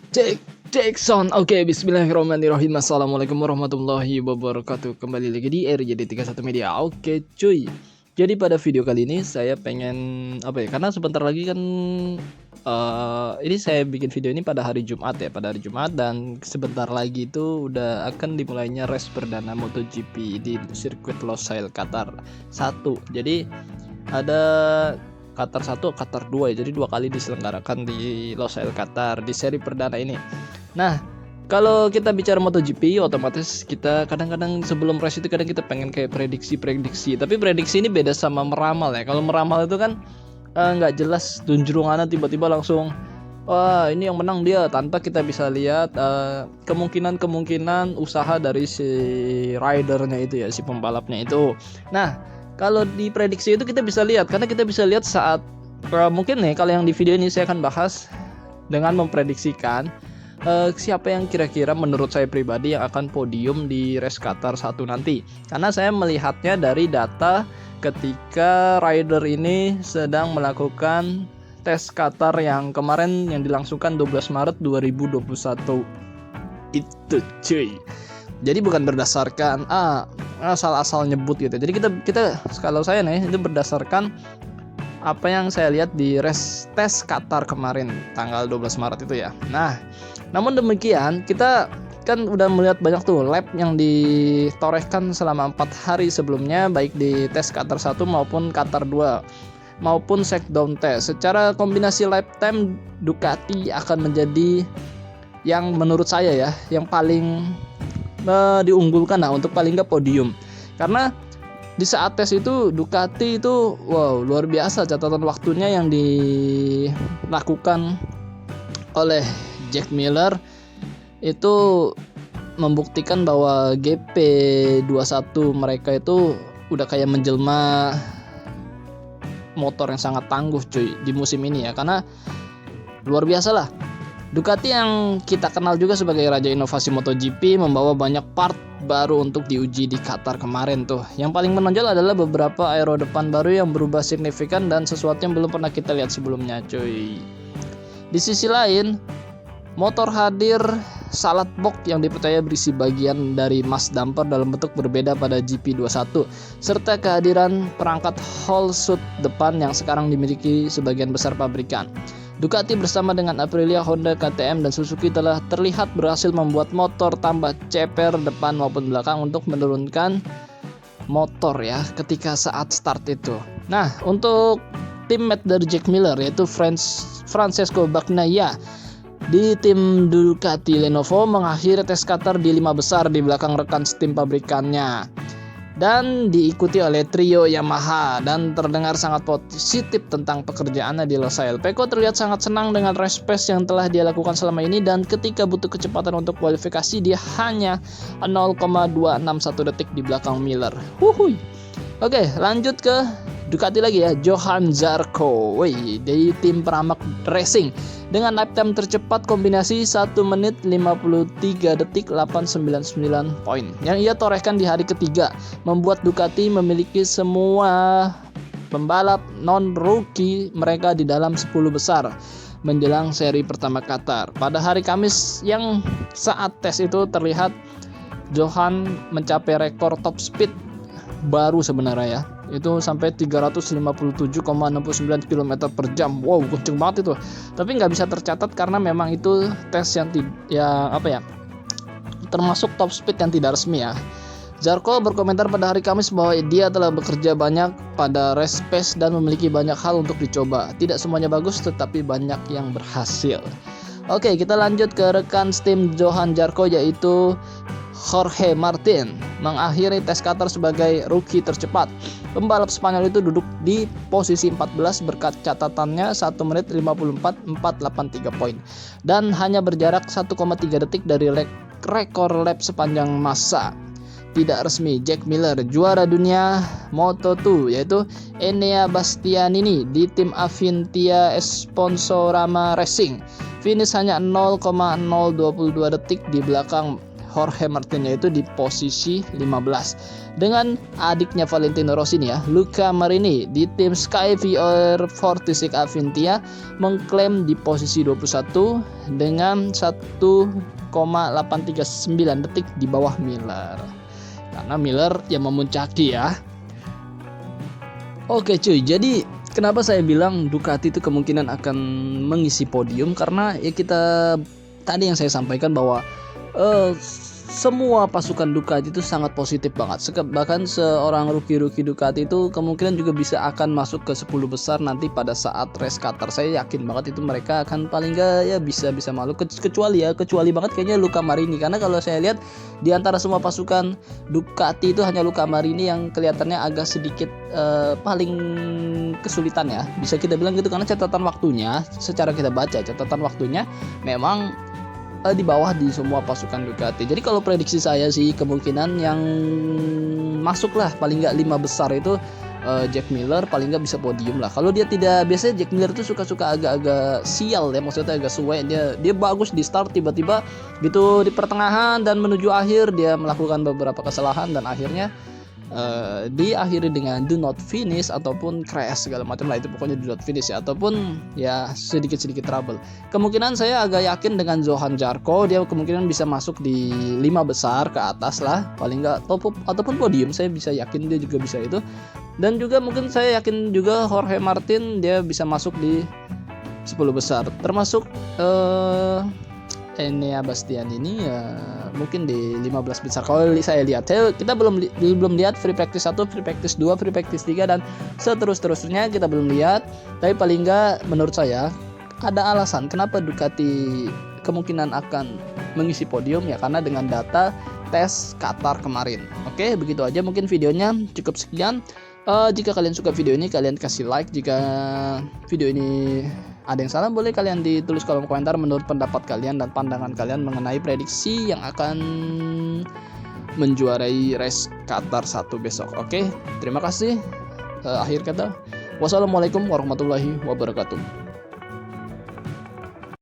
Cek sound. Oke, bismillahirrahmanirrahim. Assalamualaikum warahmatullahi wabarakatuh. Kembali lagi di RJD31 Media. Oke, cuy. Jadi pada video kali ini saya pengen karena sebentar lagi kan ini saya bikin video ini pada hari Jumat ya, pada hari Jumat, dan sebentar lagi itu udah akan dimulainya race perdana MotoGP di sirkuit Losail Qatar 1. Jadi ada Qatar 1, Qatar 2 ya. Jadi 2 kali diselenggarakan di Losail Qatar di seri perdana ini. Nah, kalau kita bicara MotoGP, otomatis kita kadang-kadang sebelum race itu kadang kita pengen kayak prediksi. Tapi prediksi ini beda sama meramal ya. Kalau meramal itu kan nggak jelas tunjurungannya, tiba-tiba langsung wah ini yang menang dia, tanpa kita bisa lihat kemungkinan usaha dari si ridernya itu ya, si pembalapnya itu. Nah, kalau di prediksi itu kita bisa lihat, karena kita bisa lihat saat mungkin nih, kalau yang di video ini saya akan bahas dengan memprediksikan siapa yang kira-kira menurut saya pribadi yang akan podium di race Qatar 1 nanti. Karena saya melihatnya dari data ketika rider ini sedang melakukan tes Qatar yang kemarin yang dilangsungkan 12 Maret 2021 itu, cuy. Jadi bukan berdasarkan asal-asal nyebut gitu. Jadi kita kalau saya nih itu berdasarkan apa yang saya lihat di race tes Qatar kemarin tanggal 12 Maret itu ya. Nah, namun demikian kita kan udah melihat banyak tuh lap yang ditorehkan selama 4 hari sebelumnya, baik di tes Qatar 1 maupun Qatar 2 maupun shakedown test. Secara kombinasi lap time, Ducati akan menjadi yang menurut saya ya yang paling diunggulkan untuk paling nggak podium. Karena di saat tes itu Ducati itu wow luar biasa catatan waktunya yang dilakukan oleh Jack Miller itu membuktikan bahwa GP21 mereka itu udah kayak menjelma motor yang sangat tangguh cuy di musim ini ya. Karena luar biasa lah, Ducati yang kita kenal juga sebagai raja inovasi MotoGP membawa banyak part baru untuk diuji di Qatar kemarin tuh. Yang paling menonjol adalah beberapa aero depan baru yang berubah signifikan dan sesuatu yang belum pernah kita lihat sebelumnya, cuy. Di sisi lain, motor hadir salad box yang dipercaya berisi bagian dari mass damper dalam bentuk berbeda pada GP21, serta kehadiran perangkat whole shoot depan yang sekarang dimiliki sebagian besar pabrikan. Ducati bersama dengan Aprilia, Honda, KTM, dan Suzuki telah terlihat berhasil membuat motor tambah ceper depan maupun belakang untuk menurunkan motor ya ketika saat start itu. Nah, untuk teammate dari Jack Miller yaitu Francesco Bagnaia di tim Ducati Lenovo mengakhiri tes Qatar di 5 besar di belakang rekan setim pabrikannya dan diikuti oleh trio Yamaha, dan terdengar sangat positif tentang pekerjaannya di Losail. Pecco terlihat sangat senang dengan race pace yang telah dia lakukan selama ini, dan ketika butuh kecepatan untuk kualifikasi dia hanya 0,261 detik di belakang Miller. Oke, lanjut ke Ducati lagi ya, Johann Zarco dari tim Pramac Racing dengan lap time tercepat kombinasi 1 menit 53 detik 899 poin yang ia torehkan di hari ketiga, membuat Ducati memiliki semua pembalap non-rookie mereka di dalam 10 besar menjelang seri pertama Qatar. Pada hari Kamis yang saat tes itu terlihat Johann mencapai rekor top speed baru sebenarnya ya, itu sampai 357,69 km per jam. Wow, kenceng banget itu. Tapi nggak bisa tercatat karena memang itu tes yang termasuk top speed yang tidak resmi ya. Zarco berkomentar pada hari Kamis bahwa dia telah bekerja banyak pada race pace dan memiliki banyak hal untuk dicoba. Tidak semuanya bagus, tetapi banyak yang berhasil. Oke, kita lanjut ke rekan tim Johann Zarco yaitu Jorge Martin mengakhiri tes Qatar sebagai rookie tercepat. Pembalap Spanyol itu duduk di posisi 14 berkat catatannya 1 menit 54,483 poin dan hanya berjarak 1,3 detik dari rekor lap sepanjang masa. Tidak resmi, Jack Miller juara dunia Moto2 yaitu Enea Bastianini di tim Avintia Sponsorama Racing finish hanya 0,022 detik di belakang Jorge Martinnya itu di posisi 15 dengan adiknya Valentino Rossi nih ya, Luca Marini di tim Sky VR46 Avintia mengklaim di posisi 21 dengan 1,839 detik di bawah Miller. Karena Miller yang memuncaki ya. Oke cuy, jadi kenapa saya bilang Ducati itu kemungkinan akan mengisi podium, karena ya kita tadi yang saya sampaikan bahwa semua pasukan Ducati itu sangat positif banget. Bahkan seorang rookie Ducati itu kemungkinan juga bisa akan masuk ke 10 besar nanti pada saat race Qatar. Saya yakin banget itu mereka akan paling gak ya bisa masuk, kecuali banget kayaknya Luca Marini, karena kalau saya lihat di antara semua pasukan Ducati itu hanya Luca Marini yang kelihatannya agak sedikit paling kesulitan ya, bisa kita bilang gitu, karena catatan waktunya, secara kita baca catatan waktunya memang di bawah di semua pasukan Ducati. Jadi kalau prediksi saya sih kemungkinan yang masuk lah paling nggak 5 besar itu Jack Miller paling nggak bisa podium lah. Kalau dia tidak, biasanya Jack Miller tuh suka agak-agak sial ya, maksudnya agak suwe, dia bagus di start, tiba-tiba gitu di pertengahan dan menuju akhir dia melakukan beberapa kesalahan dan akhirnya diakhiri dengan do not finish ataupun crash segala macam lah, itu pokoknya do not finish ya, ataupun ya sedikit trouble. Kemungkinan saya agak yakin dengan Johan Zarco, dia kemungkinan bisa masuk di 5 besar ke atas lah, paling nggak top ataupun podium, saya bisa yakin dia juga bisa itu. Dan juga mungkin saya yakin juga Jorge Martin dia bisa masuk di 10 besar, termasuk Enea Bastian ini ya mungkin di 15 besar kalau saya lihat. Kita belum lihat free practice 1, free practice 2, free practice 3 dan seterusnya kita belum lihat. Tapi paling enggak menurut saya ada alasan kenapa Ducati kemungkinan akan mengisi podium ya, karena dengan data tes Qatar kemarin. Oke, begitu aja mungkin videonya, cukup sekian. Jika kalian suka video ini, kalian kasih like. Jika video ini ada yang salah, boleh kalian ditulis kolom komentar menurut pendapat kalian dan pandangan kalian mengenai prediksi yang akan menjuarai race Qatar 1 besok. Oke, terima kasih. Akhir kata, wassalamualaikum warahmatullahi wabarakatuh.